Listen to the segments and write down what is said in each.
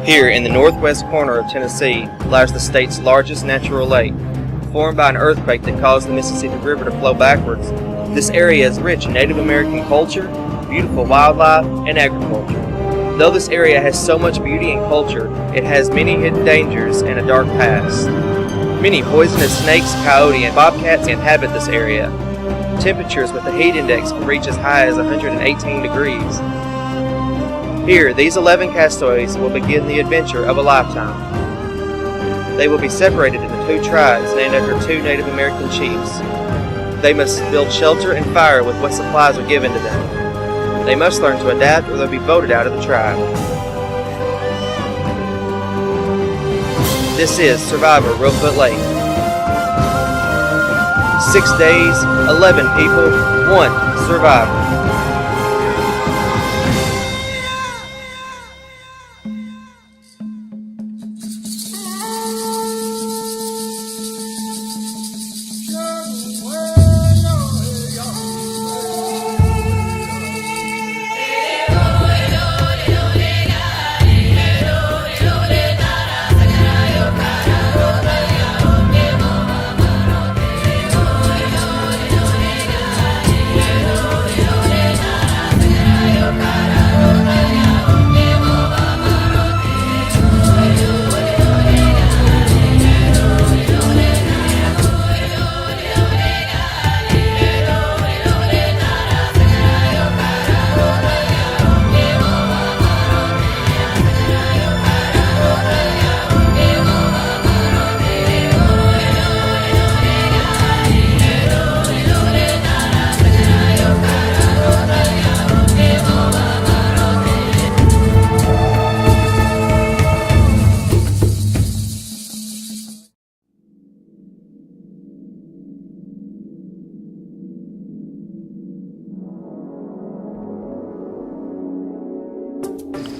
Here, in the northwest corner of Tennessee, lies the state's largest natural lake. Formed by an earthquake that caused the Mississippi River to flow backwards, this area is rich in Native American culture, beautiful wildlife, and agriculture. Though this area has so much beauty and culture, it has many hidden dangers and a dark past. Many poisonous snakes, coyote, and bobcats inhabit this area. Temperatures with the heat index can reach as high as 118 degrees. Here, these 11 castaways will begin the adventure of a lifetime. They will be separated into 2 tribes named after 2 Native American chiefs. They must build shelter and fire with what supplies are given to them. They must learn to adapt or they'll be voted out of the tribe. This is Survivor Reelfoot Lake. 6 days, 11 people, 1 survivor.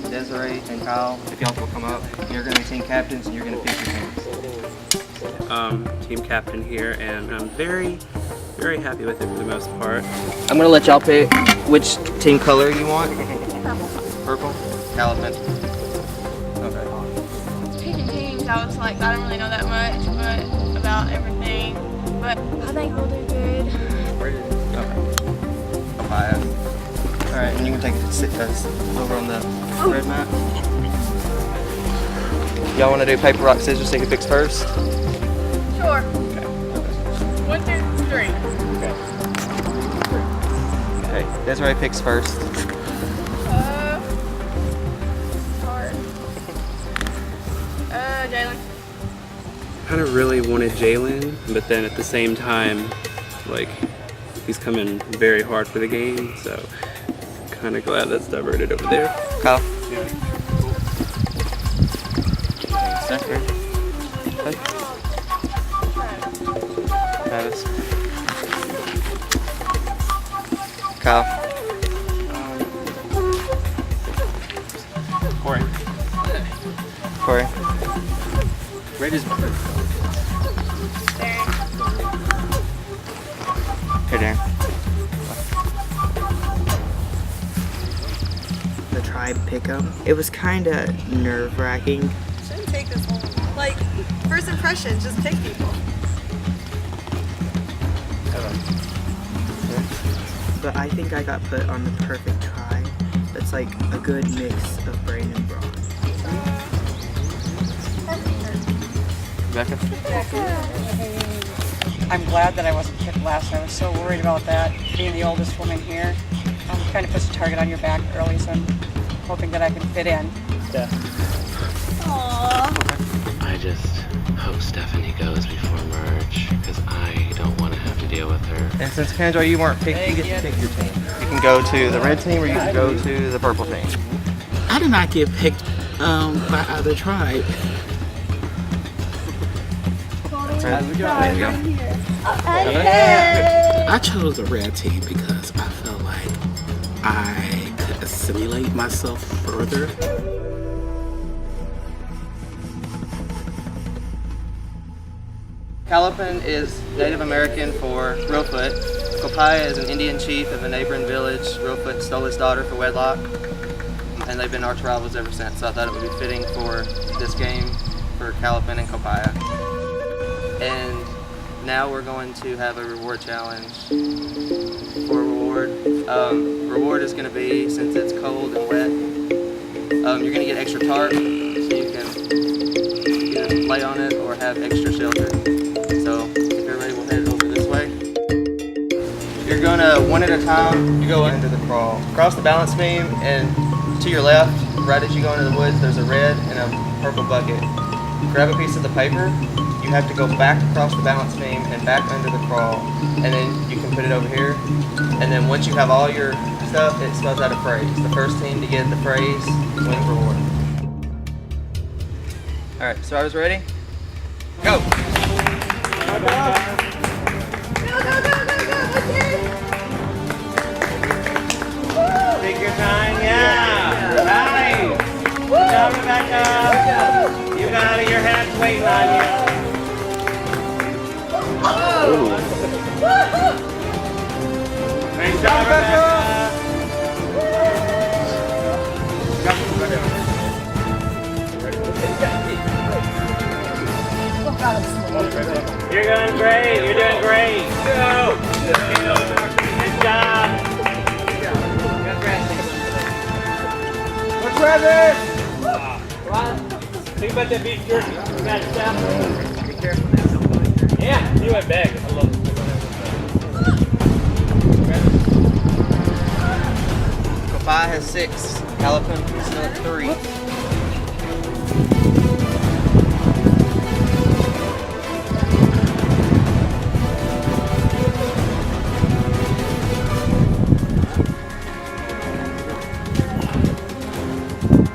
Desiree and Kyle, if y'all will come up, you're going to be team captains and you're going to pick your teams. Team captain here, and I'm very happy with it for the most part. I'm going to let y'all pick which team color you want. Purple. Caliban. Okay. Picking teams, I was like, I don't really know that much about everything, but I think we'll do good. Okay. Papaya. Alright, and you can take a sit over on the red mat. Y'all want to do paper, rock, scissors, see who picks first? Sure. Okay. 1, 2, 3. Okay, Desiree picks first. Hard. Jalen. I kind of really wanted Jalen, but then at the same time, like, he's coming very hard for the game, so kind of glad that's diverted over there. Kyle. Yeah. Second. Okay. Travis. Kyle. Corey. Corey. Red is Darren. Here, Darren. The tribe pick'em. It was kind of nerve-wracking. Shouldn't take this long. Like, first impressions, just pick people. But I think I got put on the perfect tribe. That's like a good mix of brain and brawn. Becca? I'm glad that I wasn't picked last. I was so worried about that, being the oldest woman here. Kind of puts a target on your back early, so I'm hoping that I can fit in. Yeah. Aww. I just hope Stephanie goes before merge, because I don't want to have to deal with her. And since Kendra, you weren't picked, you get to pick your team. You can go to the red team or you can go to the purple team. I did not get picked by either tribe. There you go. I chose the red team because I felt like I could assimilate myself further. Caliban is Native American for Reelfoot. Kopaya is an Indian chief of a neighboring village. Reelfoot stole his daughter for wedlock. and they've been arch rivals ever since. So I thought it would be fitting for this game for Calipan and Kopaya. And now we're going to have a reward challenge. For reward, reward is going to be, since it's cold and wet, you're going to get extra tarp, so you can either lay on it or have extra shelter. So if you're ready, we'll head over this way. You're going to, one at a time, you go into the crawl. Cross the balance beam, and to your left, right as you go into the woods, there's a red and a purple bucket. Grab a piece of the paper. You have to go back across the balance beam and back under the crawl, and then you can put it over here. And then once you have all your stuff, it spells out a phrase. The first team to get the phrase wins reward. All right, so I was ready. Go. Go, go, go, go, go, Take your time, yeah. Nice. Good job, Rebecca. You got it, your head's waiting on you. Nice job, Rebecca. You're doing great. You're doing great. Go. Good job. What's Travis? Think about that beef jerky. You got it, Steph? Be careful now. Yeah, you went back. I love it. Kopaya has 6. Calipan has 3.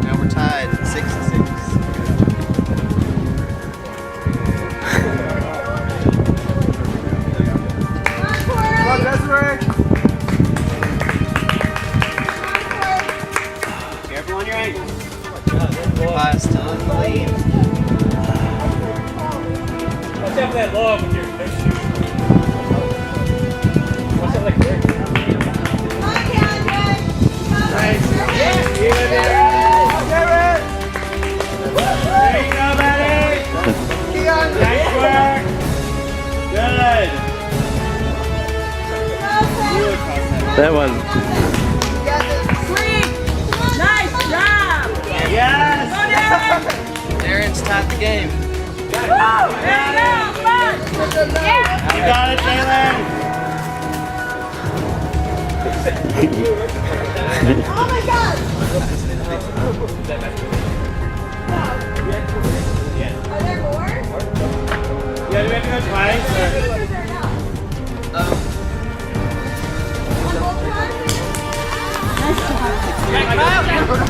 Now we're tied 6-6. Careful on your ankles. Kopaya's still in the lead. Watch out for that log with your shoes. Watch out like this. Nice. You in there. There you go, buddy. Nice work. Good. That one. Nice job! Yes. Aaron's tied the game. You got it, Jalen. Oh my God! Are there more? Yeah, do we have to go twice? Or?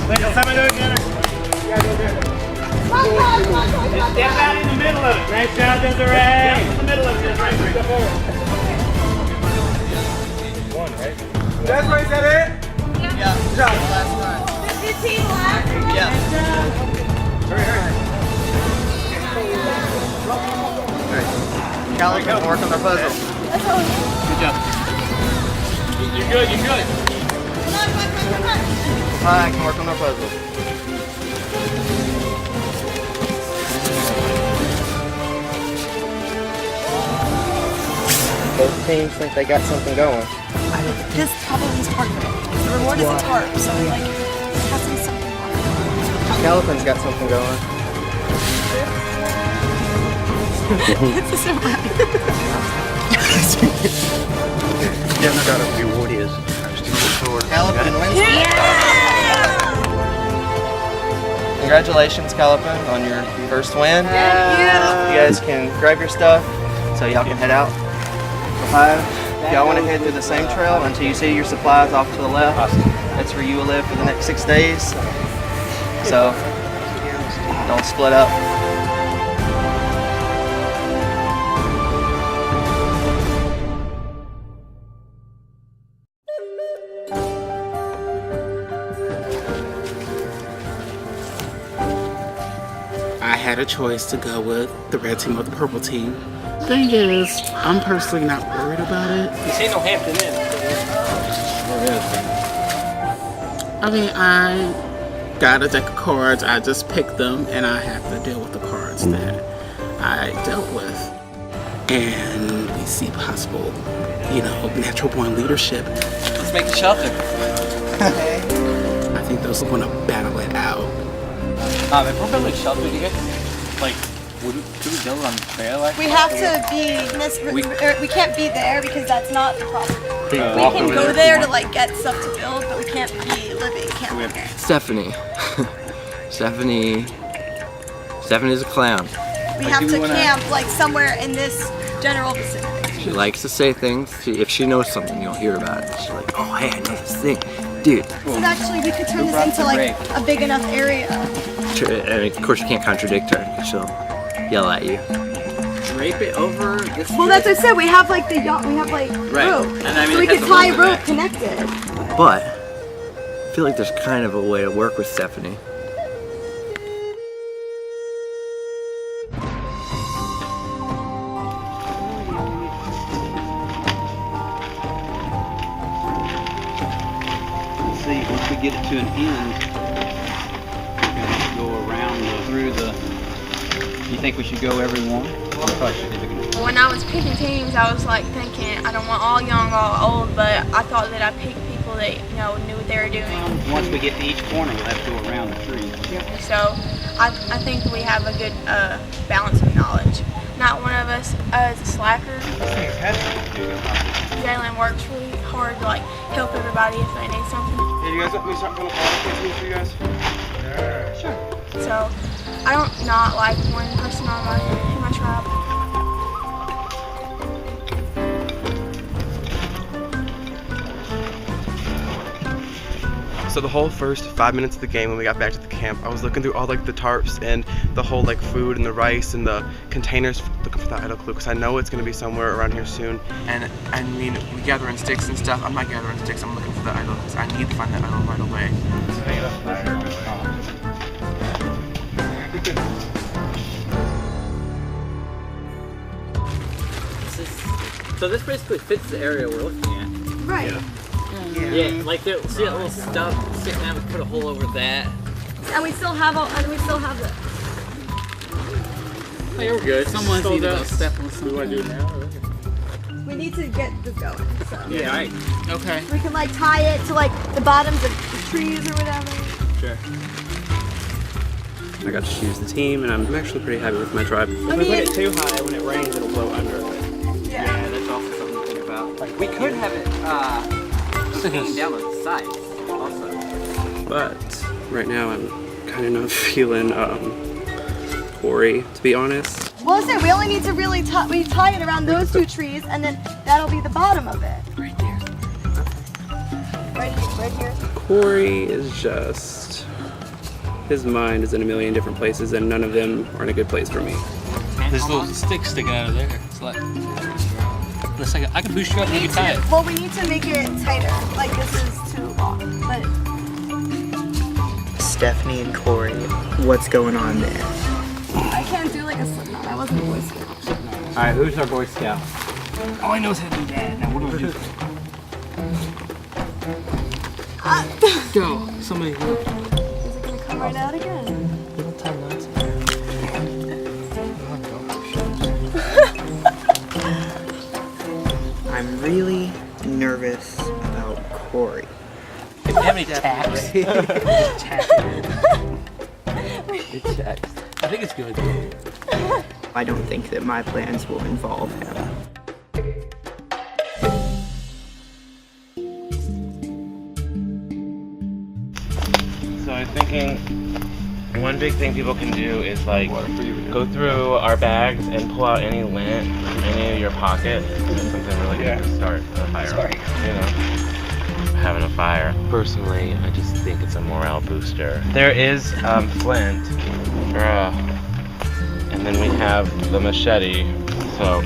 Wait, let's have it do it together. Step out in the middle of it. Nice job, Desiree. In the middle of it, Desiree. Step forward. One, right? Desiree, is that it? Yeah, good job. Last time. Good team left. Yeah. Hurry. Alright. Calipan, work on their puzzle. Good job. You're good. Kopaya can work on their puzzle. Both teams think they got something going. This probably is part of it. The reward is a tarp, so like it has to be something more. Calipan's got something going. This isn't right. Yeah, no doubt the reward is. Calipan wins. Congratulations, Calipan, on your first win. Thank you. You guys can grab your stuff so y'all can head out. Kopaya, y'all want to head through the same trail until you see your supplies off to the left. That's where you will live for the next 6 days. So don't split up. I had a choice to go with the red team or the purple team. Thing is, I'm personally not worried about it. You see no Hampton Inn. I mean, I got a deck of cards. I just picked them, and I have to deal with the cards that I dealt with. And we see possible, you know, natural born leadership. Let's make a shelter. I think those are going to battle it out. If we're building shelter, do you guys like? Should we build on there? Like We have to be in this. We can't be there because that's not the property. We can go there to like get stuff to build, but we can't be living camping there. Stephanie. Stephanie's a clown. We have to camp like somewhere in this general vicinity. She likes to say things. If she knows something, you'll hear about it. She's like, oh, hey, I know this thing. Dude. So actually, we could turn this into like a big enough area. I mean, of course, you can't contradict her. She'll yell at you. drape it over this. Well, that's what I said. We have like the yacht. We have like rope. And I mean, so we could tie rope connected. But I feel like there's kind of a way to work with Stephanie. See, once we get it to an end, we're going to go around through the. You think we should go every one? When I was picking teams, I was like thinking, I don't want all young, all old, but I thought that I picked people that knew what they were doing. Once we get to each corner, we'll have to go around the tree. So I think we have a good balance of knowledge. Not one of us is a slacker. Jalen works really hard to help everybody if they need something. Hey, you guys let me start putting a team for you guys? Sure. So I don't not like one person on my tribe. So the whole first 5 minutes of the game when we got back to the camp, I was looking through all the tarps and the whole food and the rice and the containers, looking for the idol clue because I know it's going to be somewhere around here soon. And I mean, we gathering sticks and stuff. I'm not gathering sticks. I'm looking for the idol because I need to find that idol right away. So this basically fits the area we're looking at. Right. Yeah, see that little stuff sitting out, we put a hole over that. And we still have it. Oh, yeah, we're good. Someone's need to go step on something. We want to do it now? We need to get this going. So. Yeah, alright. Okay. We can tie it to the bottoms of the trees or whatever. Sure. I got to choose the team and I'm actually pretty happy with my tribe. If we put it too high, when it rains, it'll blow under it. Yeah, that's also something to think about. We could have it hanging down on the sides also. But right now I'm kind of not feeling Corey, to be honest. Well, listen, we only need to really we tie it around those two trees, and then that'll be the bottom of it. Right there. Right here. Corey is just, his mind is in a million different places and none of them are in a good place for me. There's little sticks sticking out of there. It's like, I can boost you up and you can tie it. Well, we need to make it tighter. This is too long. But Stephanie and Corey, what's going on there? I can't do a slip knot. I wasn't a Boy Scout. Alright, who's our Boy Scout? All I know is how to do that. Now what do I do? Go. Somebody. Is it gonna come right out again? Don't tie knots. I'm really nervous about Corey. Do you have any tacks? It's tacks. I think it's good. I don't think that my plans will involve him. So I'm thinking one big thing people can do is go through our bags and pull out any lint from any of your pockets. It's something really good to start a fire. Having a fire. Personally, I just think it's a morale booster. There is flint, and then we have the machete. So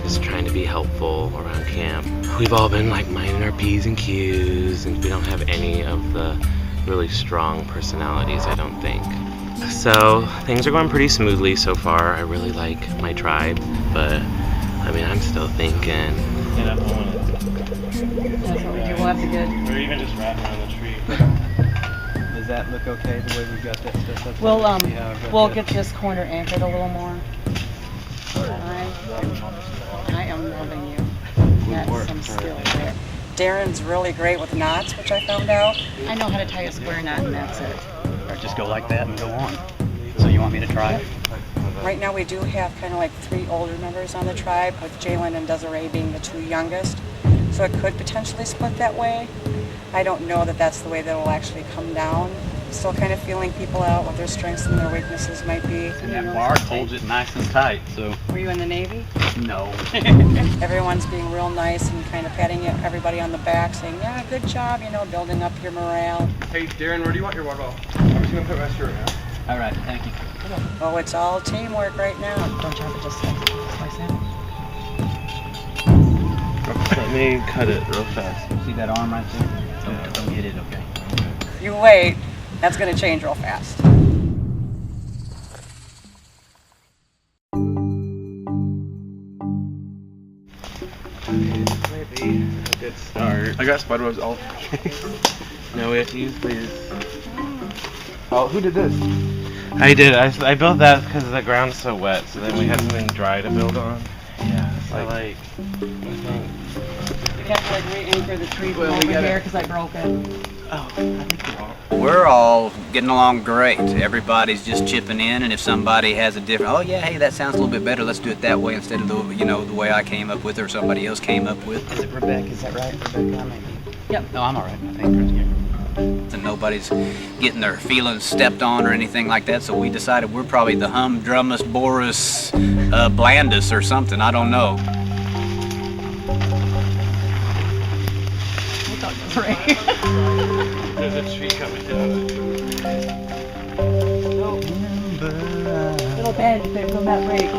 just trying to be helpful around camp. We've all been minding our P's and Q's, and we don't have any of the really strong personalities, I don't think. So things are going pretty smoothly so far. I really like my tribe, but I mean, I'm still thinking. That's what we do. We'll have to get. Or even just wrapping around the tree. that look okay, the way we've got that stuff up? We'll get this corner anchored a little more. I am loving you. That's some skill there. Darren's really great with knots, which I found out. I know how to tie a square knot, and that's it. Or just go like that and go on. So you want me to try it? Right now we do have kind of like 3 older members on the tribe, with Jalen and Desiree being the 2 youngest. So it could potentially split that way. I don't know that that's the way that will actually come down. Still kind of feeling people out, what their strengths and their weaknesses might be. And that bark holds it nice and tight, so. Were you in the Navy? No. Everyone's being real nice and kind of patting everybody on the back, saying, yeah, good job, you know, building up your morale. Hey, Darren, where do you want your water bottle? I'm just gonna put my shirt now. All right, thank you. Oh, it's all teamwork right now. Don't you have to just slice it? Let me cut it real fast. See that arm right there? Don't hit it, okay? You wait. That's going to change real fast. Maybe a good start. I got spider webs all. No, we have to use these. Oh, who did this? I did. I built that because the ground's so wet, so then we had something dry to build on. Yeah, so like You have to like re-anchor the tree from over here because I broke it. Oh, I think you are. We're all getting along great. Everybody's just chipping in, and if somebody has a different, oh yeah, hey, that sounds a little bit better. Let's do it that way instead of the, the way I came up with it or somebody else came up with. Is it Rebecca? Is that right? Rebecca, maybe? Yep. No, I'm all right. I think. Yeah. And nobody's getting their feelings stepped on or anything like that, so we decided we're probably the humdrummest, Boris, blandest or something. I don't know. There's a tree coming down. Little bend if there's no that break.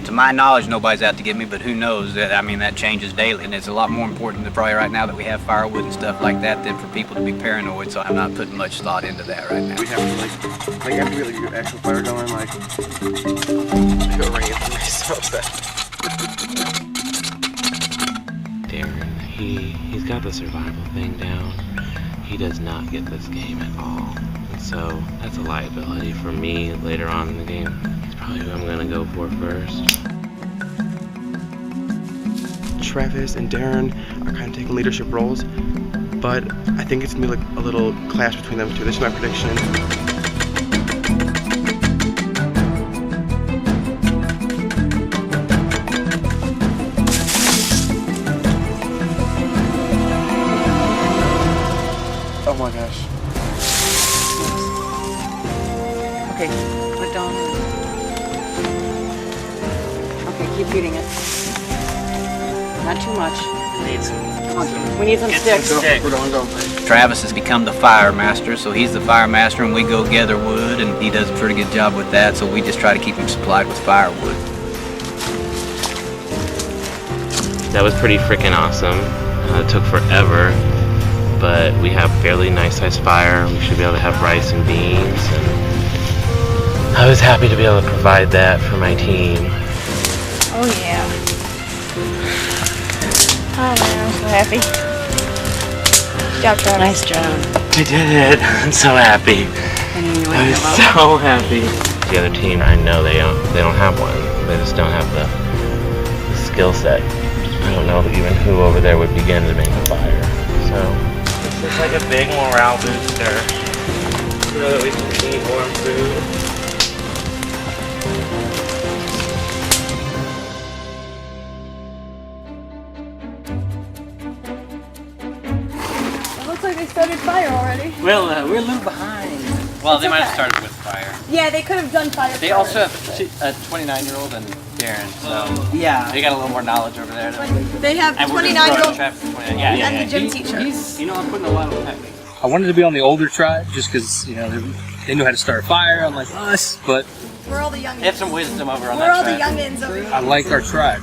To my knowledge, nobody's out to get me, but who knows? That changes daily, and it's a lot more important than probably right now that we have firewood and stuff like that than for people to be paranoid, so I'm not putting much thought into that right now. We have to after we get actual fire going, I go ring it for myself back. Darren, he's got the survival thing down. He does not get this game at all. And so that's a liability for me later on in the game. It's probably who I'm gonna go for first. Travis and Darren are kind of taking leadership roles, but I think it's gonna be like a little clash between them two. This is my prediction. Oh my gosh. Okay, put it down. Okay, keep feeding it. Not too much. We need some sticks. Travis has become the fire master, so he's the fire master, and we go gather wood, and he does a pretty good job with that, so we just try to keep him supplied with firewood. That was pretty freaking awesome. It took forever, but we have fairly nice sized fire. We should be able to have rice and beans, and I was happy to be able to provide that for my team. Oh yeah. Oh man, I'm so happy. Good job, Travis. Nice job. I did it. I'm so happy. I was so happy. The other team, I know they don't have one. They just don't have the skill set. I don't know even who over there would begin to make a fire. So it's just like a big morale booster. So that we can eat warm food. Looks like they started fire already. Well, we're a little behind. Well, It's they might have okay. started with fire. Yeah, they could have done fire They first. also have a 29-year-old and Darren, so Yeah. they got a little more knowledge over there. They have And we're 29-year-old Travis is 29. and the gym teacher. I'm putting a lot of time. I wanted to be on the older tribe just because, they knew how to start a fire, unlike us, but We're all the youngins. They have some wisdom over on We're that all the tribe. youngins over here. I like our tribe.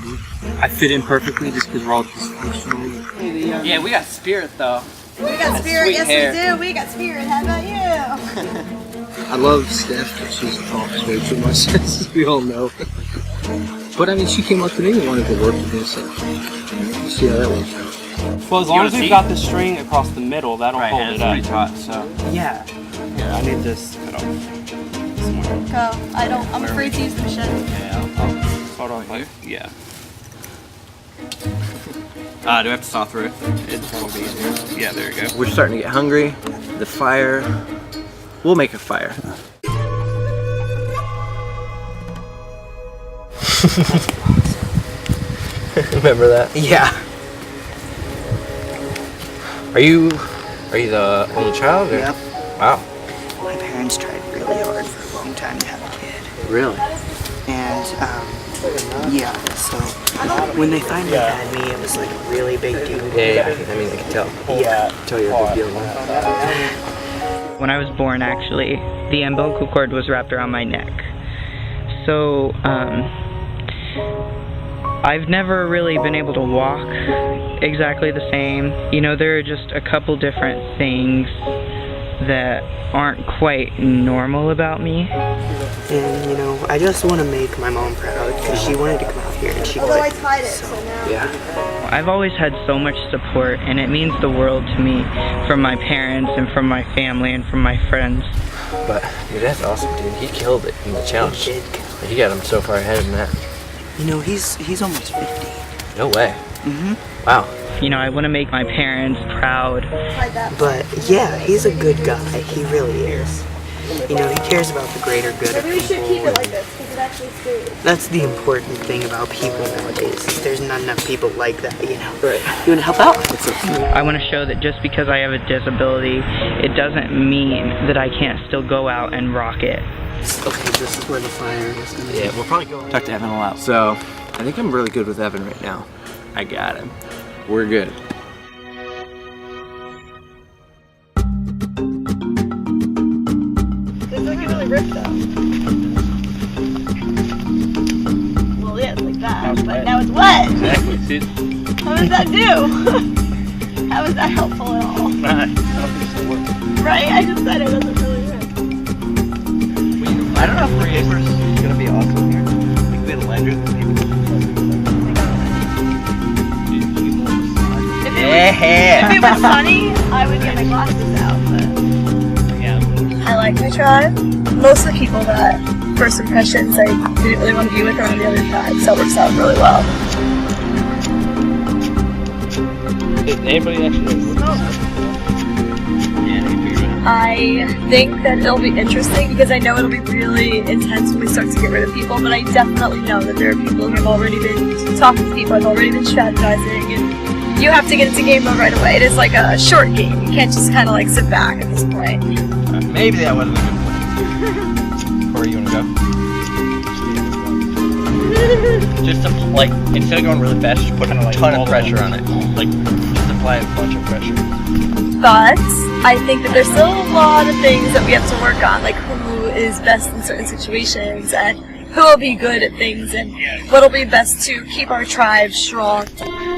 I fit in perfectly just because we're all dysfunctional. Yeah, we got spirit though. We got That spirit, sweet yes hair. we do. We got spirit. How about you? I love Steph, but she talks way too much, as we all know. But I mean, she came up to me and wanted to work with me, so we'll see how that works out. Well, as long as we've got the string across the middle, that'll hold it up. Pretty taut, so. Yeah. Here, I need this cut off. Go. I'm afraid to use the machete. Yeah, I'll Hold on, like, yeah. do I have to saw through it? It's probably easier. Yeah, there you go. We're starting to get hungry. The fire. We'll make a fire. Remember that? Yeah. Are you the only child? Or? Yep. Wow. My parents tried really hard for a long time to have a kid. Really? And, yeah, so when they finally had me, it was like a really big deal. Yeah, I mean, I can tell. Yeah. I can tell you're a big deal. When I was born, actually, the umbilical cord was wrapped around my neck. So, I've never really been able to walk exactly the same. You know, there are just a couple different things that aren't quite normal about me. And, you know, I just want to make my mom proud because she wanted to come out here and she Although I couldn't. tied it, so now. Yeah. I've always had so much support, and it means the world to me from my parents and from my family and from my friends. But your dad's awesome, dude. He killed it in the challenge. He did. He got him so far ahead of that. You know, he's almost 50. No way. Mm-hmm. Wow. You know, I want to make my parents proud. But yeah, he's a good guy. He really is. You know, he cares about the greater good of Maybe we should keep people. it like this because it actually stays. That's the important thing about people nowadays. Is there's not enough people like that, you know. Right. You want to help out? I want to show that just because I have a disability, it doesn't mean that I can't still go out and rock it. Okay, this is where the fire is going to be. Yeah, we'll probably go Talk to Evan a lot. So, I think I'm really good with Evan right now. I got him. We're good. This doesn't really rip though. Well, yeah, it's like that, but now it's wet. Exactly. See, How does that do? How is that helpful at all? I don't think it's gonna work. Right? I just said it doesn't really rip. I don't know if the paper's gonna be awesome here. I think we had a lender that If it was sunny, I would get my glasses out, but I like my tribe. Most of the people that first impressions I didn't really want to be with are on the other tribe, so it works out really well. Did anybody actually I think that it'll be interesting because I know it'll be really intense when we start to get rid of people, but I definitely know that there are people who have already been talking to people, I've already been strategizing, and you have to get into game mode right away. It is like a short game. You can't just kind of like sit back at this point. maybe that wasn't a good plan. Corey, you wanna go? Just to, like, instead of going really fast, just put a ton of pressure on it. Like, just apply a bunch of pressure. But I think that there's still a lot of things that we have to work on, like who is best in certain situations and who will be good at things and what will be best to keep our tribe strong.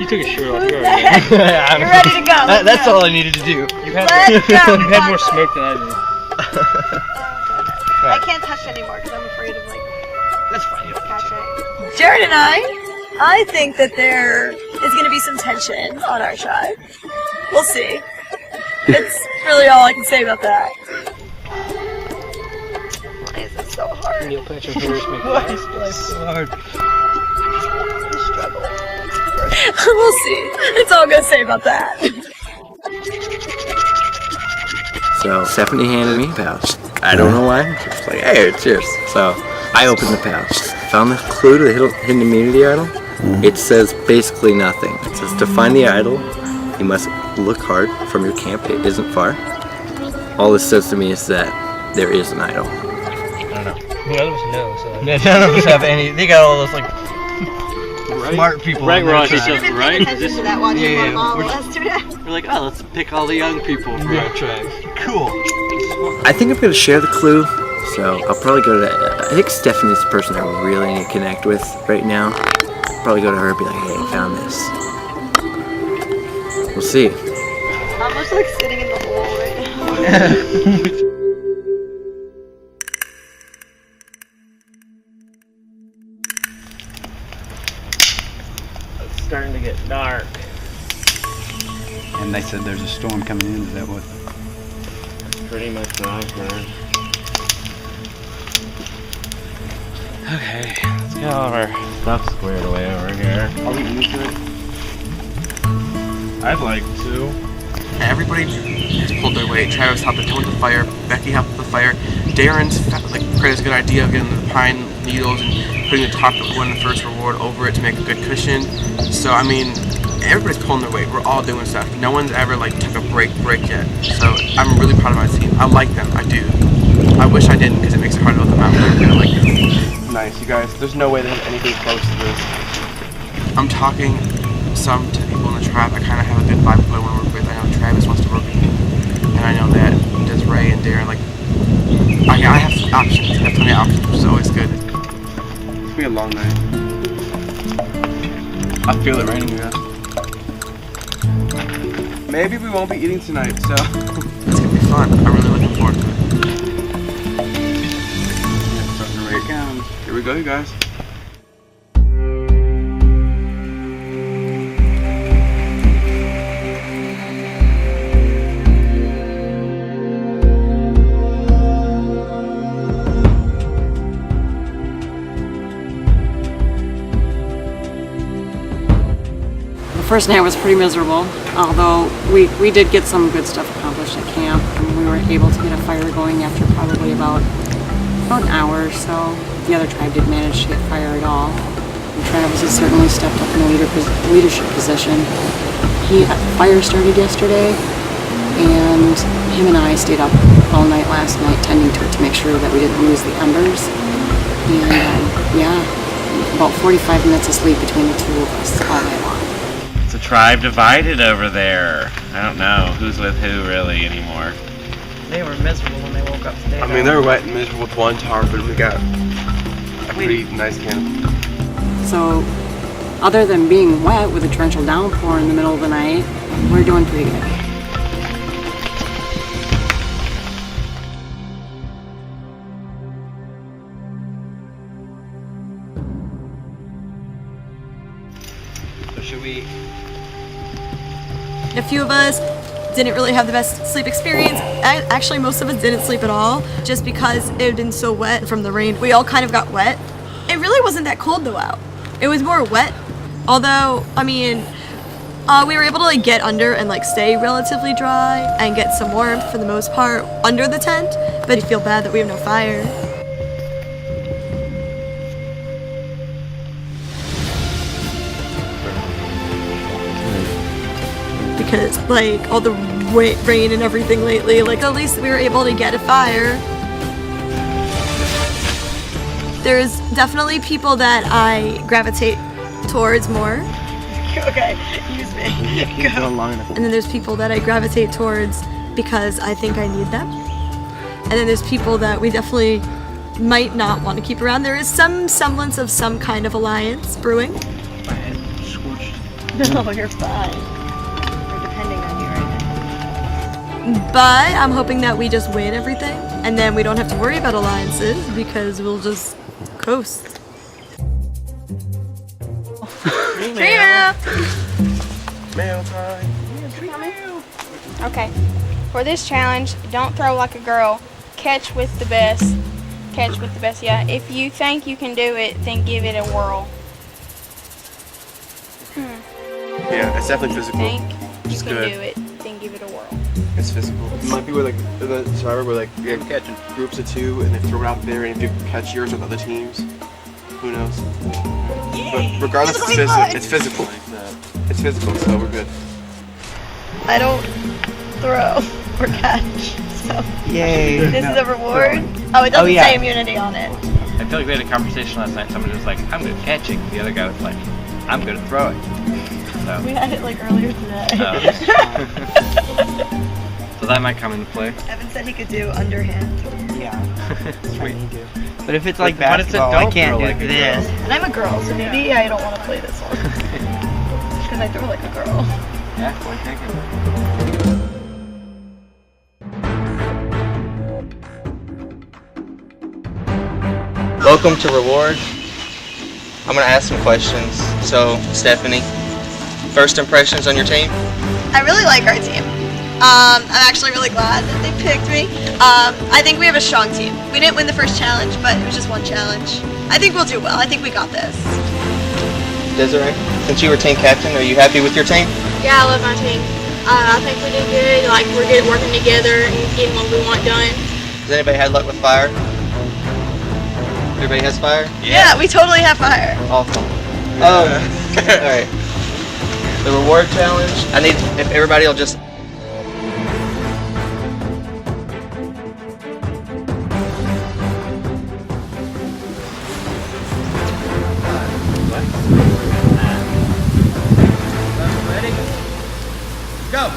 You took a shirt off. You're You're ready to go. That's all I needed to do. You had more smoke than I did. I can't touch anymore because I'm afraid of like That's fine. catching. Jared and I think that there is going to be some tension on our tribe. We'll see. That's really all I can say about that. Why is it so hard? Neil Patrick Harris make Why is life so hard? Struggle. We'll see. That's all I'm going to say about that. So, Stephanie handed me a pouch. I don't know why. She was like, hey, it's yours. So, I opened the pouch. Found the clue to the hidden immunity idol. It says basically nothing. It says to find the idol, you must look hard from your camp. It isn't far. All this says to me is that there is an idol. I don't know. None of us know, so. None of us have any. They got all those, like, smart people. Right, Ross, right? We're We're like, oh, let's pick all the young people for our tribe. Cool. I think I'm going to share the clue. So, I'll probably go to, I think Stephanie's the person I really need to connect with right now. I'll probably go to her and be like, hey, I found this. We'll see. I'm just like sitting in the hole right now. It's starting to get dark. And they said there's a storm coming in. Is that what? That's pretty much what I've heard. Okay, let's get all of our stuff squared away over here. Are we eating to it? I'd like to. Everybody has pulled their weight. Travis helped with the fire. Becky helped with the fire. Darren's created a good idea of getting the pine needles and putting the top one, the first reward, over it to make a good cushion. So I mean, everybody's pulling their weight. We're all doing stuff. No one's ever took a break yet. So I'm really proud of my team. I like them. I do. I wish I didn't because it makes it hard to let them out. But I like them. Nice, you guys. There's no way there's anything close to this. I'm talking some to people in the tribe. I kind of have a good vibe of who I want to work with. I know Travis wants to work with me, and I know that Desiree and Darren. I have options. I have plenty of options, which is always good. It's gonna be a long night. I feel it raining, you guys. Maybe we won't be eating tonight, so it's gonna be fun. I'm really looking forward to it. Here it comes. Here we go, you guys. The first night was pretty miserable, although we did get some good stuff accomplished at camp. We were able to get a fire going after probably about an hour or so. The other tribe didn't manage to get fire at all. And Travis has certainly stepped up in a leadership position. Fire started yesterday, and him and I stayed up all night last night tending to it to make sure that we didn't lose the embers. And yeah, about 45 minutes of sleep between the two of us all night long. It's a tribe divided over there. I don't know who's with who really anymore. They were miserable when they woke up today. I mean, they were wet and miserable with one tarp, but we got a pretty nice camp. So, other than being wet with a torrential downpour in the middle of the night, we're doing pretty good. So should we? A few of us didn't really have the best sleep experience. Actually, most of us didn't sleep at all, just because it had been so wet from the rain. We all kind of got wet. It really wasn't that cold though out. It was more wet. Although, I mean, we were able to get under and stay relatively dry and get some warmth for the most part under the tent, but I feel bad that we have no fire. Because all the rain and everything lately, at least we were able to get a fire. There's definitely people that I gravitate towards more. Okay, use me. Go. And then there's people that I gravitate towards because I think I need them. And then there's people that we definitely might not want to keep around. There is some semblance of some kind of alliance brewing. My head's scorched. No, you're fine. But I'm hoping that we just win everything, and then we don't have to worry about alliances because we'll just coast. Mail time. Okay. For this challenge, don't throw like a girl. Catch with the best. Catch with the best, yeah. If you think you can do it, then give it a whirl. Yeah, it's definitely physical. Think you can good. do it, then give it a whirl. It's physical. It might be where the Survivor where you have catching groups of two and they throw it out there and if you catch yours with other teams, who knows? But regardless, it's physical. It's physical, so we're good. I don't throw or catch, so Yay! this is a reward. Oh, it doesn't say immunity on it. I feel like we had a conversation last night. Somebody was like, "I'm good at catching." The other guy was like, "I'm good at throwing." So. We had it earlier today. So that might come into play. Evan said he could do underhand. Yeah. Sweet. But if it's like basketball, I can't do this. And I'm a girl, so maybe I don't want to play this one. Because I throw like a girl. Yeah, point taken. Welcome to Reward. I'm gonna ask some questions. So, Stephanie, First impressions on your team? I really like our team. I'm actually really glad that they picked me. I think we have a strong team. We didn't win the first challenge, but it was just one challenge. I think we'll do well. I think we got this. Desiree, since you were team captain, are you happy with your team? Yeah, I love my team. I think we did good. Like, we're good at working together and getting what we want done. Has anybody had luck with fire? Everybody has fire? Yeah, we totally have fire. Awesome. Alright. The reward challenge. I need, if everybody will just... Ready? Go!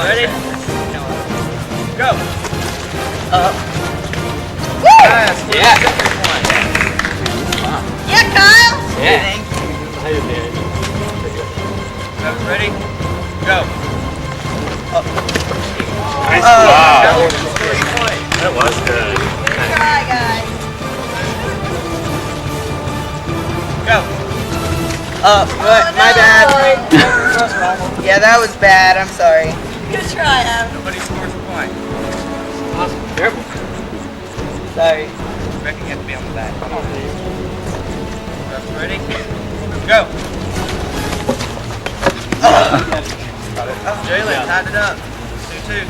Ready? Go! Yeah. Yeah, Kyle! Yeah. Ready? Go! Nice. Wow. That was good. Good try, guys. Go! My bad. Yeah, that was bad. I'm sorry. Good try, Em. Nobody scores a point. Awesome. Careful. Sorry. Becky had to be on the back. Come on, please. Ready? Go! Jalen, tied it up. 2-2.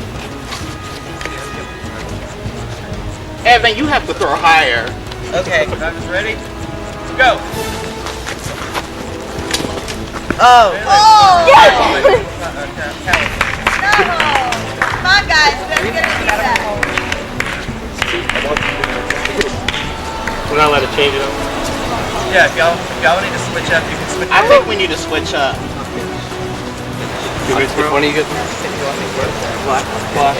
Evan, you have to throw higher. Okay. Drivers ready? Go! Oh! Oh! Yes! No! Come on, guys. We're gonna do that. We're not allowed to change it up. Yeah, if y'all need to switch up, you can switch up. I think we need to switch up. Which one do you get? Black.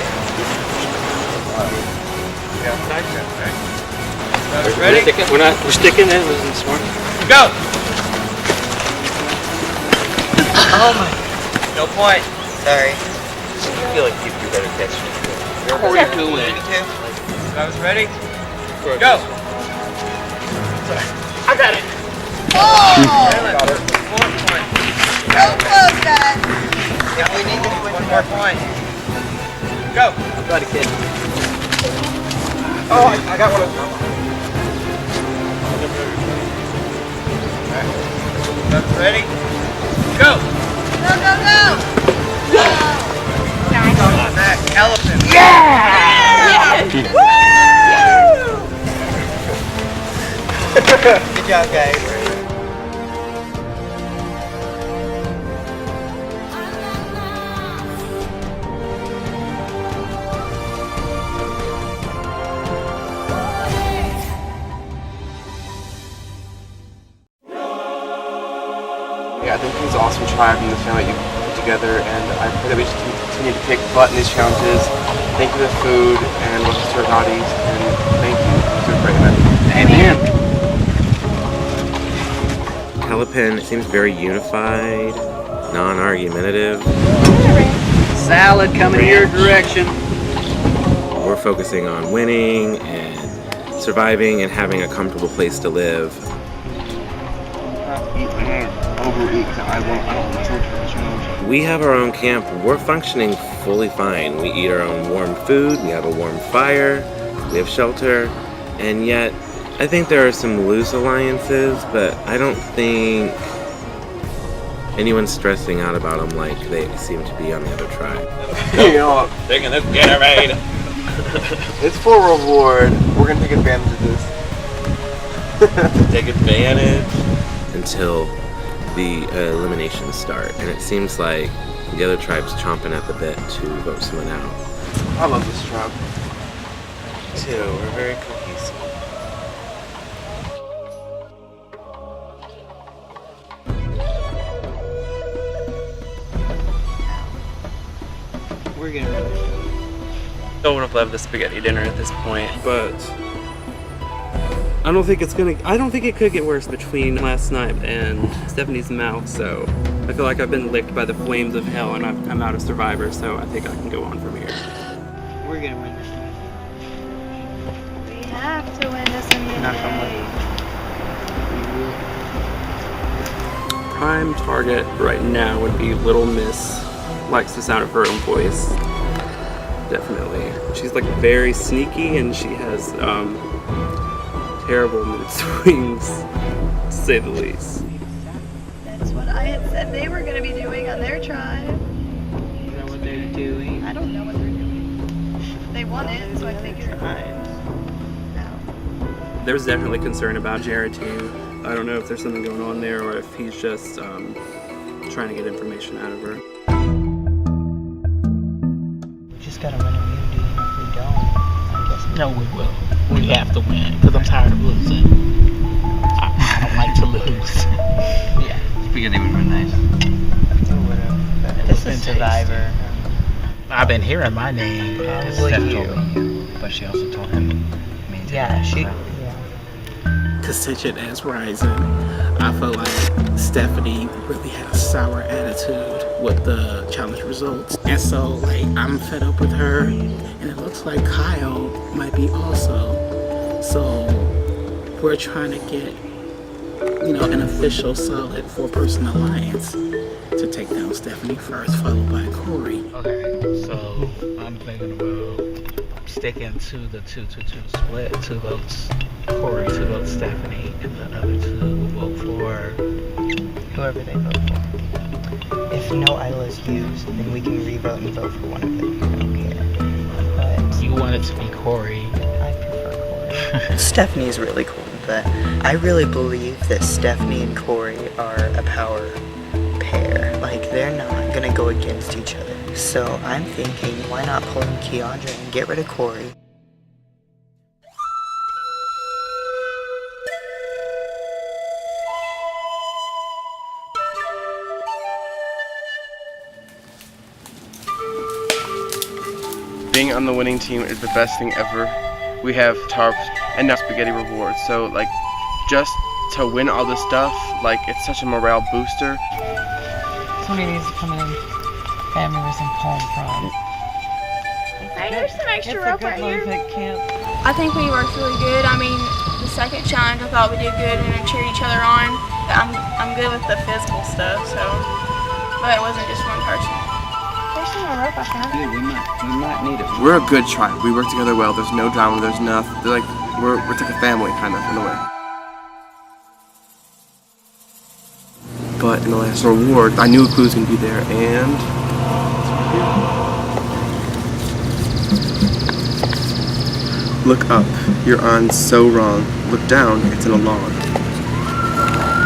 Yeah, nice. Right. Ready? We're sticking it. Wasn't smart. Go! Oh my. No point. Sorry. I feel like you better catch me. How are you doing? Drivers ready? Go! I got it. Oh! Got it. 4 points. So close, guys. If we need to switch 1 more point. Go! I got a kid. Oh, I got one of them. Alright. Ready? Go! Go, go, go! Back, elephant. Yeah! Woo! Good job, guys. Yeah, I think it's an awesome tribe and the family that you put together, and I pray that we just continue to take butt in these challenges. Thank you for the food and welcome to our bodies, and thank you for a great event. Amen. Calipan seems very unified, non-argumentative. Salad coming your direction. We're focusing on winning and surviving and having a comfortable place to live. We have our own camp. We're functioning fully fine. We eat our own warm food, we have a warm fire, we have shelter, and yet I think there are some loose alliances, but I don't think anyone's stressing out about them like they seem to be on the other tribe. Taking this Gatorade. It's for reward. We're gonna take advantage of this. Take advantage until the eliminations start, and it seems like the other tribe's chomping at the bit to vote someone out. I love this tribe. Too, we're very cohesive. We're gonna. I would have loved a spaghetti dinner at this point, but I don't think it could get worse between last night and Stephanie's mouth, so I feel like I've been licked by the flames of hell, and I'm out of Survivor, so I think I can go on from here. We're gonna win this one. We have to win this one. Knock on wood. Prime target right now would be Little Miss. Likes the sound of her own voice. Definitely. She's like very sneaky, and she has terrible mood swings, to say the least. That's what I had said they were going to be doing on their tribe. You know what they're doing? I don't know what they're doing. They won it, so I figured. There's definitely concern about Jared too. I don't know if there's something going on there or if he's just trying to get information out of her. We just gotta win immunity, and if we don't, I guess. No, we will. We have to win, because I'm tired of losing. I don't like to lose. Yeah. Because they would run nice. Or whatever. This is Survivor. I've been hearing my name. Probably you. But she also told him. Yeah, she. To such it as Rising, I feel like Stephanie really had a sour attitude with the challenge results. And so, like, I'm fed up with her, and it looks like Kyle might be also. So, we're trying to get, you know, an official solid 4-person alliance to take down Stephanie first, followed by Corey. Okay, so I'm thinking about sticking to the 2-2-2 split. 2 votes Corey, 2 votes Stephanie, and the other 2 will vote for whoever they vote for. If no idol is used, then we can re-vote and vote for one of them. I don't care. But you want it to be Corey. I prefer Corey. Stephanie's really cool, but I really believe that Stephanie and Corey are a power pair. Like, they're not gonna go against each other. So I'm thinking, why not pull in Keandre and get rid of Corey? Being on the winning team is the best thing ever. We have tarps and now spaghetti rewards. So like, just to win all this stuff, like it's such a morale booster. Somebody needs to come in and family with some palm fronds. Hey, there's some extra rope right here. Camp. I think we worked really good. I mean, the second challenge I thought we did good and cheered each other on. I'm good with the physical stuff, so, but it wasn't just one person. There's some more rope I found. Yeah, we might need it. We're a good tribe. We work together well. There's no drama. There's nothing. They're like we're like a family kind of in a way. But in the last reward, I knew a clue was gonna be there, and look up. You're on so wrong. Look down. It's in a log.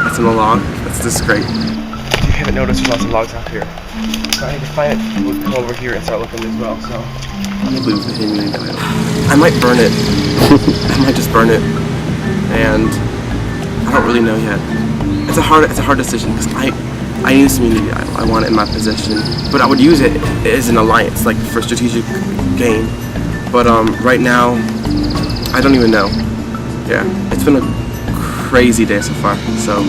It's in a log. This is great. You haven't noticed there's lots of logs out here. So I had to find it. We'll come over here and start looking as well. So I'm gonna lose the hidden title. I might burn it. I might just burn it, and I don't really know yet. It's a hard decision because I need this immunity idol. I want it in my possession, but I would use it as an alliance, like for strategic gain. But right now, I don't even know. Yeah, it's been a crazy day so far. So.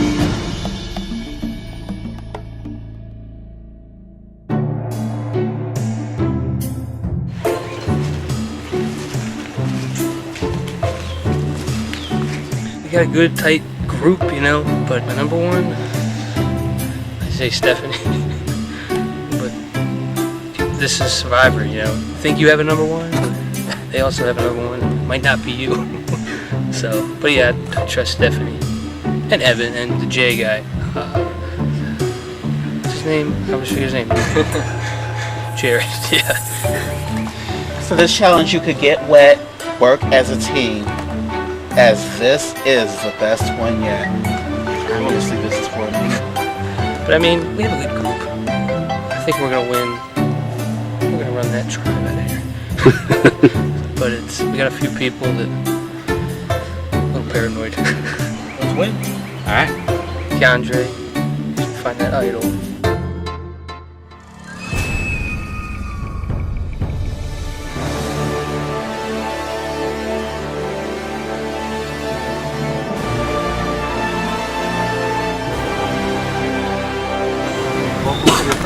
We got a good tight group, you know, but my number one, I say Stephanie. But this is Survivor, you know. Think you have a number one, but they also have a number one. It might not be you. So, but yeah, I trust Stephanie and Evan and the J guy. What's his name? I always forget his name. Jared. Yeah. For this challenge, you could get wet, work as a team, as this is the best one yet. Obviously, this is for me. But I mean, we have a good group. I think we're gonna win. We're gonna run that tribe out of here. But we got a few people that a little paranoid. Let's win. All right. Keandre, find that idol.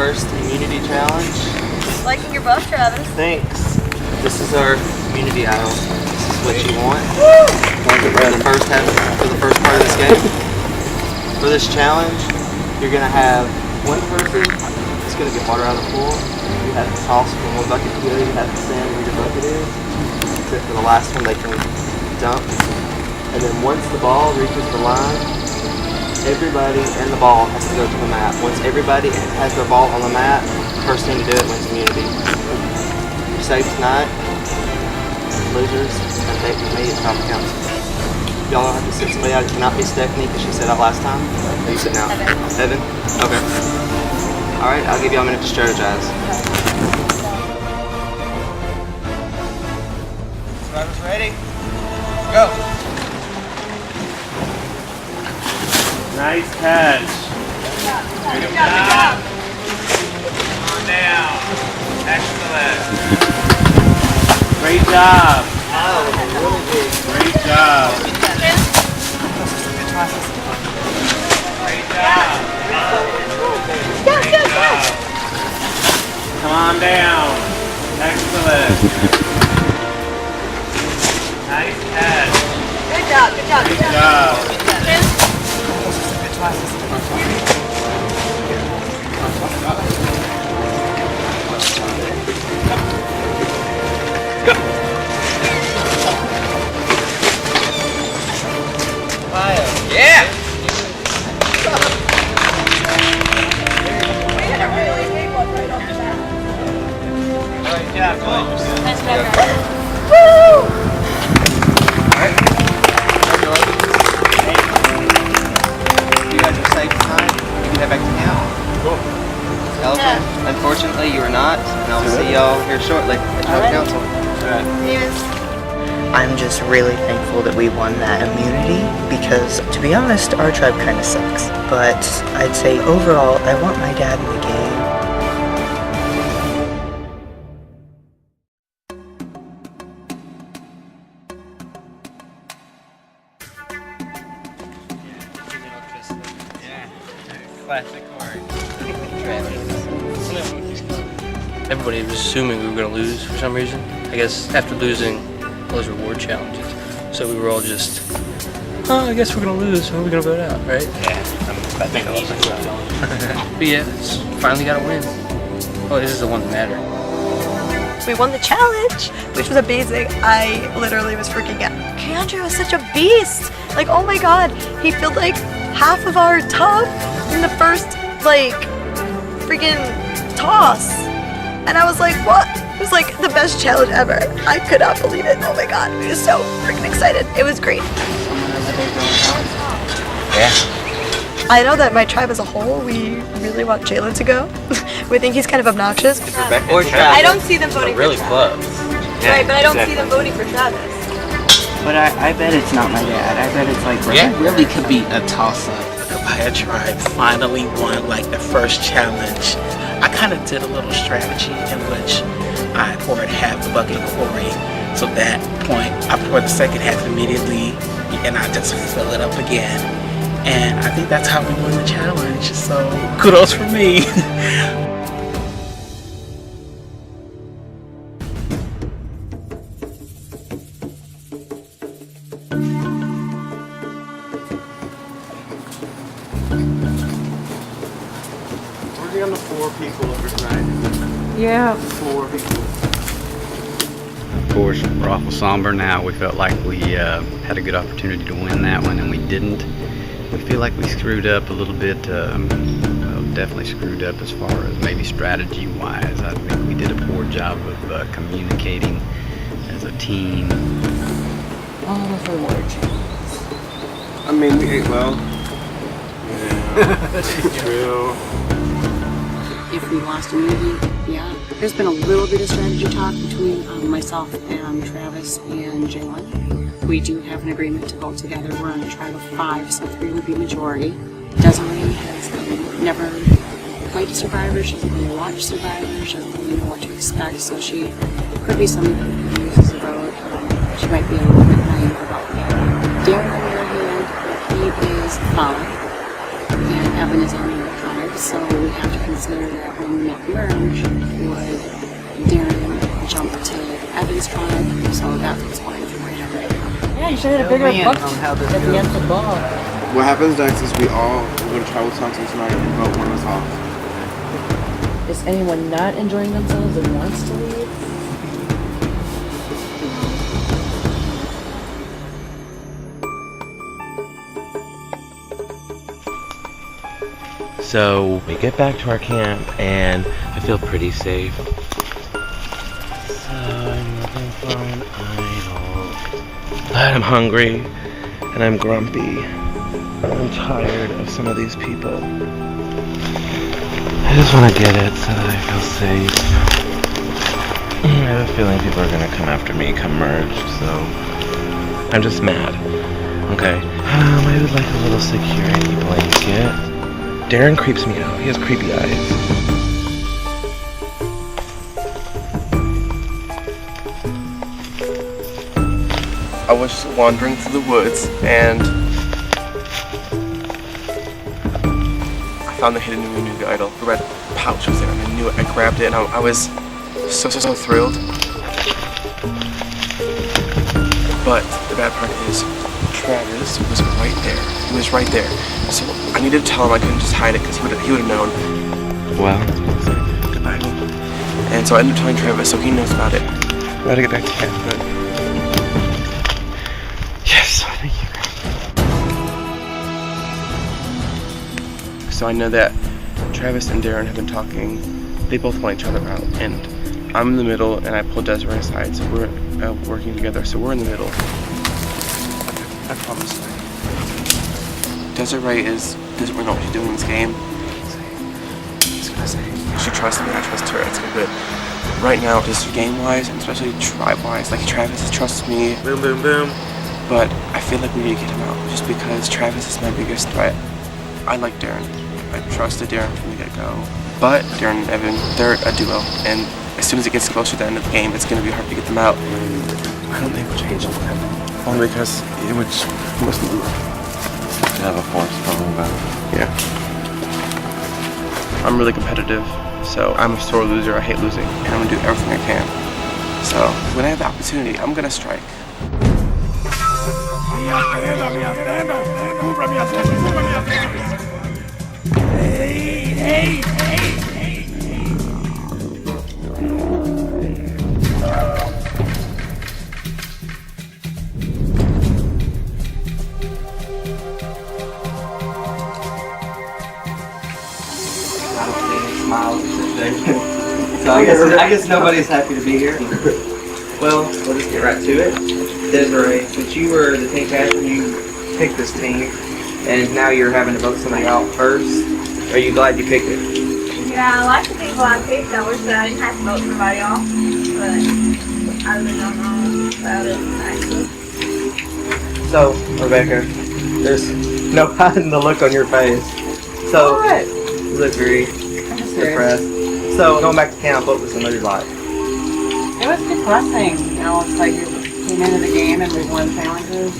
first immunity challenge. Liking your buff, Travis. Thanks. This is our immunity idol. This is what you want. For the first part of this game. For this challenge, you're gonna have one person that's gonna get water out of the pool. You have to toss from one bucket to the other. You have to stand where your bucket is. Except for the last one, they can dump. And then once the ball reaches the line, everybody and the ball has to go to the mat. Once everybody has their ball on the mat, the first thing to do it wins immunity. You're safe tonight. Losers, and date with me at top council. Y'all don't have to sit somebody out. It cannot be Stephanie because she said out last time. Who are you sitting out? Evan? Okay. Alright, I'll give y'all a minute to strategize. Survivors ready? Go! Nice catch. Good job. Come on down. Excellent. Great job. Great job. Great job. Great job. Come on down. Excellent. Nice catch. Good job, good job, good job. Yeah! We had a really big one right off the bat. Great job, boys. Nice job. Woo! Alright. You guys are safe tonight. You can head back to camp. Cool. Elephant, unfortunately you are not, and I'll see y'all here shortly at Town Council. I'm just really thankful that we won that immunity because, to be honest, our tribe kind of sucks. But I'd say overall, I want my dad in the game. Classic Corey. Everybody was assuming we were going to lose for some reason. I guess after losing all those reward challenges. So we were all just, oh, I guess we're going to lose. Who are we going to vote out, right? Yeah, I think that was myself. But yeah, finally got a win. Oh, this is the one that mattered. We won the challenge, which was amazing. I literally was freaking out. Keandre was such a beast. Like, oh my god, he filled like half of our tub in the first, like, freaking toss. And I was like, what? It was like the best challenge ever. I could not believe it. Oh my god, I was so freaking excited. It was great. Yeah. I know that my tribe as a whole, we really want Jalen to go. We think he's kind of obnoxious. Or I don't see them voting really for close. Travis. Right, but I don't see them voting for Travis. But I bet it's not my dad. I bet it's like It really could be a toss-up. The Maya tribe finally won like the first challenge. I kind of did a little strategy in which I poured half the bucket of Corey. So at that point, I poured the second half immediately, and I just fill it up again. And I think that's how we won the challenge. So kudos for me. Working on the 4 people over tonight. Yeah. 4 people. Of course, we're awful somber now. We felt like we had a good opportunity to win that one, and we didn't. We feel like we screwed up a little bit. Well, definitely screwed up as far as maybe strategy-wise. I think we did a poor job of communicating as a team. All of the word challenges. I mean, well. Yeah. True. If we lost immunity, yeah. There's been a little bit of strategy talk between myself and Travis and Jalen. We do have an agreement to vote together. We're on a tribe of 5, so 3 would be majority. Desiree has never played Survivor. She doesn't really watch Survivor. She doesn't really know what to expect, so she could be somebody that can use as a vote. She might be a little bit naive about that. Darren, on the other hand, he is Palau. And Evan is on the other tribe, so we have to consider that when we make the merge, would Darren jump to Evan's tribe? So that's what's going through my head right now. Yeah, you should have a bigger book at the end of the ball. What happens next is we all go to tribal council tonight and vote one of us off. Is anyone not enjoying themselves and wants to leave? So we get back to our camp and I feel pretty safe. So I'm looking for an idol. I'm hungry and I'm grumpy. I'm tired of some of these people. I just want to get it so that I feel safe. I have a feeling people are going to come after me, come merged, so I'm just mad. Okay. I would like a little security blanket. Darren creeps me out. He has creepy eyes. I was just wandering through the woods and I found the hidden immunity idol. The red pouch was there and I knew it. I grabbed it and I was so thrilled. But the bad part is Travis was right there. He was right there. So I needed to tell him I couldn't just hide it because he would have known. Well, goodbye. And so I ended up telling Travis so he knows about it. I gotta get back to camp, but yes, thank you. So I know that Travis and Darren have been talking. They both want each other out, and I'm in the middle, and I pulled Desiree aside, so we're working together. So we're in the middle. I promise. Desiree doesn't really know what she's doing in this game. She's gonna say she trusts me, I trust her. It's good. Right now, just game-wise, and especially tribe-wise, like Travis trusts me. Boom, boom, boom. But I feel like we need to get him out, just because Travis is my biggest threat. I like Darren. I trusted Darren from the get-go. But Darren and Evan, they're a duo, and as soon as it gets closer to the end of the game, it's gonna be hard to get them out. I don't think we'll change it. Only because it would must have a force problem about it. Yeah. I'm really competitive, so I'm a sore loser. I hate losing, and I'm gonna do everything I can. So when I have the opportunity, I'm gonna strike. Hey. So I guess nobody's happy to be here. Well, we'll just get right to it. Desiree, since you were the team captain, you picked this team, and now you're having to vote somebody out first. Are you glad you picked it? Yeah, I like the people I picked. I wish that I didn't have to vote somebody off, but I really don't know about it actually. So, Rebecca, there's no hiding the look on your face. So, you look very depressed. So, going back to camp, what was the mood like? It was depressing, you know, it's like you came into the game and we won challenges.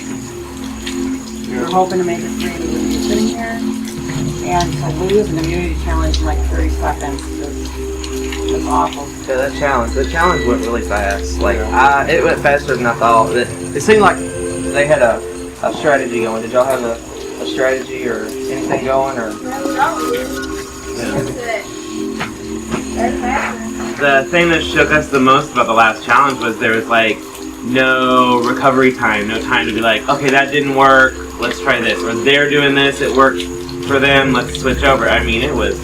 We were hoping to make it through, we wouldn't be sitting here. And to lose an immunity challenge in like 30 seconds was awful. Yeah, the challenge went really fast. Like, it went faster than I thought. It seemed like they had a strategy going. Did y'all have a strategy or anything going? Or? The thing that shook us the most about the last challenge was there was like no recovery time, no time to be like, okay, that didn't work, let's try this. Or they're doing this, it worked for them, let's switch over. I mean, it was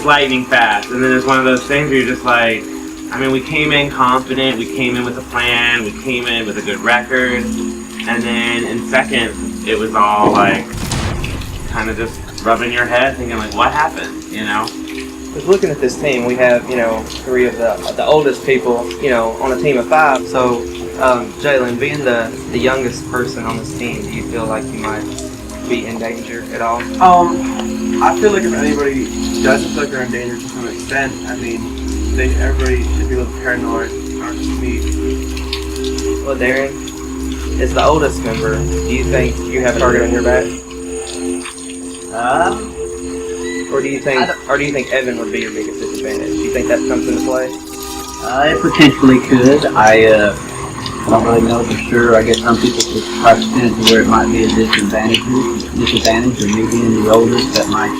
lightning fast. And then there's one of those things where you're just like, I mean, we came in confident, we came in with a plan, we came in with a good record. And then in seconds, it was all like, kind of just rubbing your head, thinking like, what happened, you know? Because looking at this team, we have, 3 of the oldest people, on a team of 5. So, Jalen, being the youngest person on this team, do you feel like you might be in danger at all? I feel like if anybody doesn't feel like they're in danger to some extent, I mean, everybody should be a little paranoid, not just me. Well, Darren, as the oldest member, do you think you have a target on your back? Or do you think Evan would be your biggest disadvantage? Do you think that comes into play? It potentially could. I don't really know for sure. I guess some people could try to spin it to where it might be a disadvantage, or me being the oldest, that might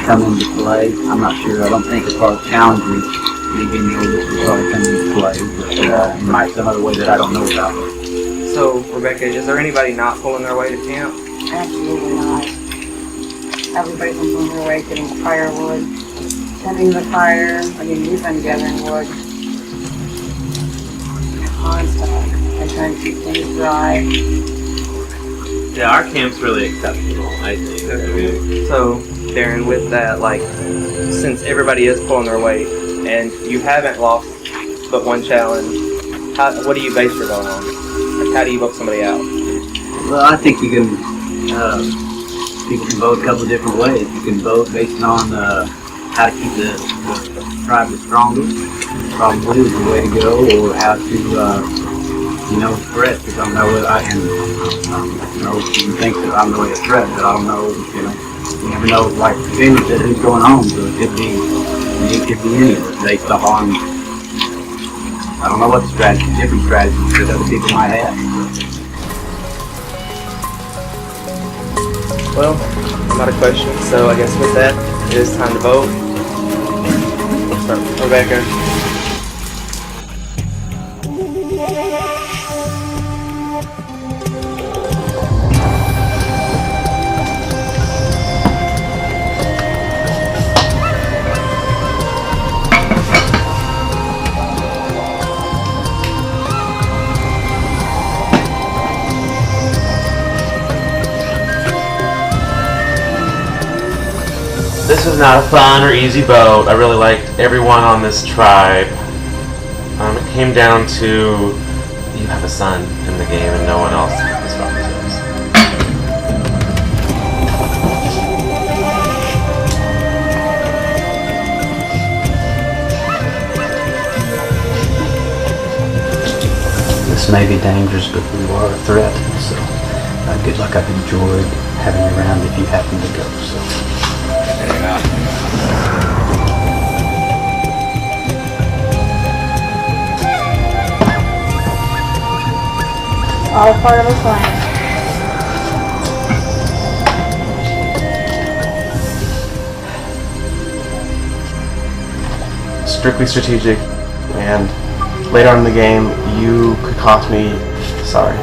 come into play. I'm not sure. I don't think as far as challenges, me being the oldest would probably come into play, but it might some other way that I don't know about. So, Rebecca, is there anybody not pulling their way to camp? Absolutely not. Everybody's been pulling their way, getting firewood, tending the fire. I mean, we've been gathering wood constantly and trying to keep things dry. Yeah, our camp's really exceptional, I think. So, Darren, with that, like, since everybody is pulling their weight and you haven't lost but one challenge, what do you base your vote on? Like, how do you vote somebody out? Well, I think you can, people can vote a couple of different ways. You can vote based on how to keep the tribe the strongest, probably is the way to go, or how to, threat, because I don't know what I can, you think that I'm the way to threat, but I don't know, you never know, like Vinny said, who's going home, so it could be any of it, based on, I don't know what the different strategies that other people might have. Well, I'm out of questions, so I guess with that, it is time to vote. Start with Rebecca. This was not a fun or easy vote. I really liked everyone on this tribe. It came down to you have a son in the game and no one else has relatives. This may be dangerous, but we are a threat, so good luck. I've enjoyed having you around if you happen to go, so. Yeah. All part of a plan. Strictly strategic, and later on in the game, you could cost me. Sorry.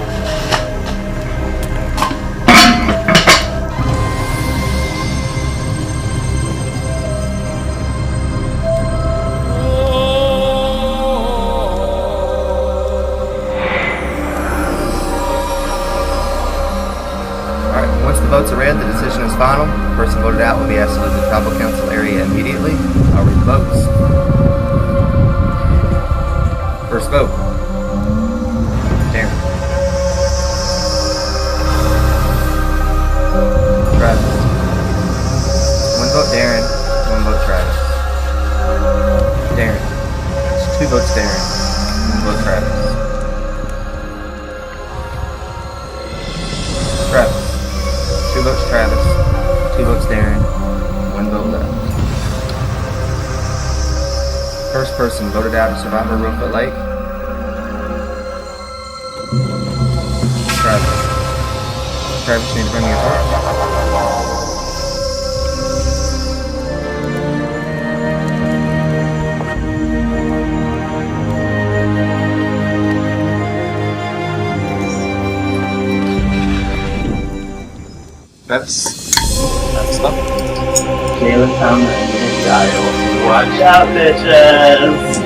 Votes are read, the decision is final. The person voted out will be asked to leave the tribal council area immediately. I'll read the votes. First vote. Darren. Travis. One vote Darren, one vote Travis. Darren. It's 2 votes Darren, 1 vote Travis. Travis. 2 votes Travis, 2 votes Darren, 1 vote left. First person voted out of Survivor Reelfoot Lake. Travis. Travis, you need to bring me a vote. Travis. Travis, vote. Jalen Thomas and Kyle. Watch out, bitches!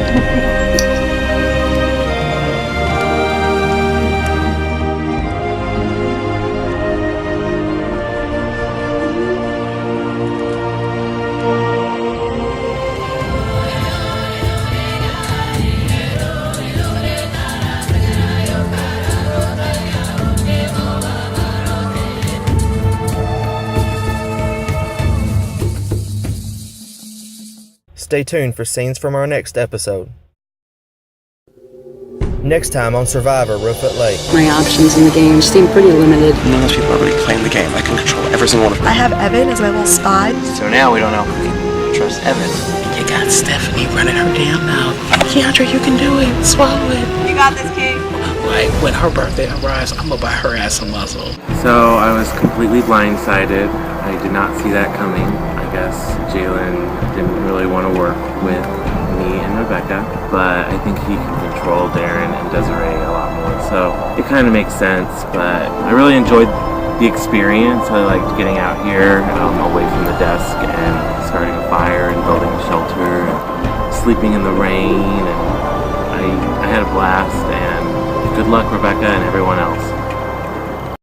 Stay tuned for scenes from our next episode. Next time on Survivor Reelfoot Lake. My options in the game seem pretty limited. None of those people are really playing the game. I can control every single one of them. I have Evan as my little spy. So now we don't know if we can trust Evan. You got Stephanie running her damn mouth. Keandra, you can do it. Swallow it. You got this, King. Like, when her birthday arrives, I'm gonna buy her ass some muzzle. So I was completely blindsided. I did not see that coming. I guess Jalen didn't really want to work with me and Rebecca, but I think he can control Darren and Desiree a lot more. So it kind of makes sense, but I really enjoyed the experience. I liked getting out here away from the desk and starting a fire and building a shelter and sleeping in the rain, and I had a blast, and good luck, Rebecca and everyone else.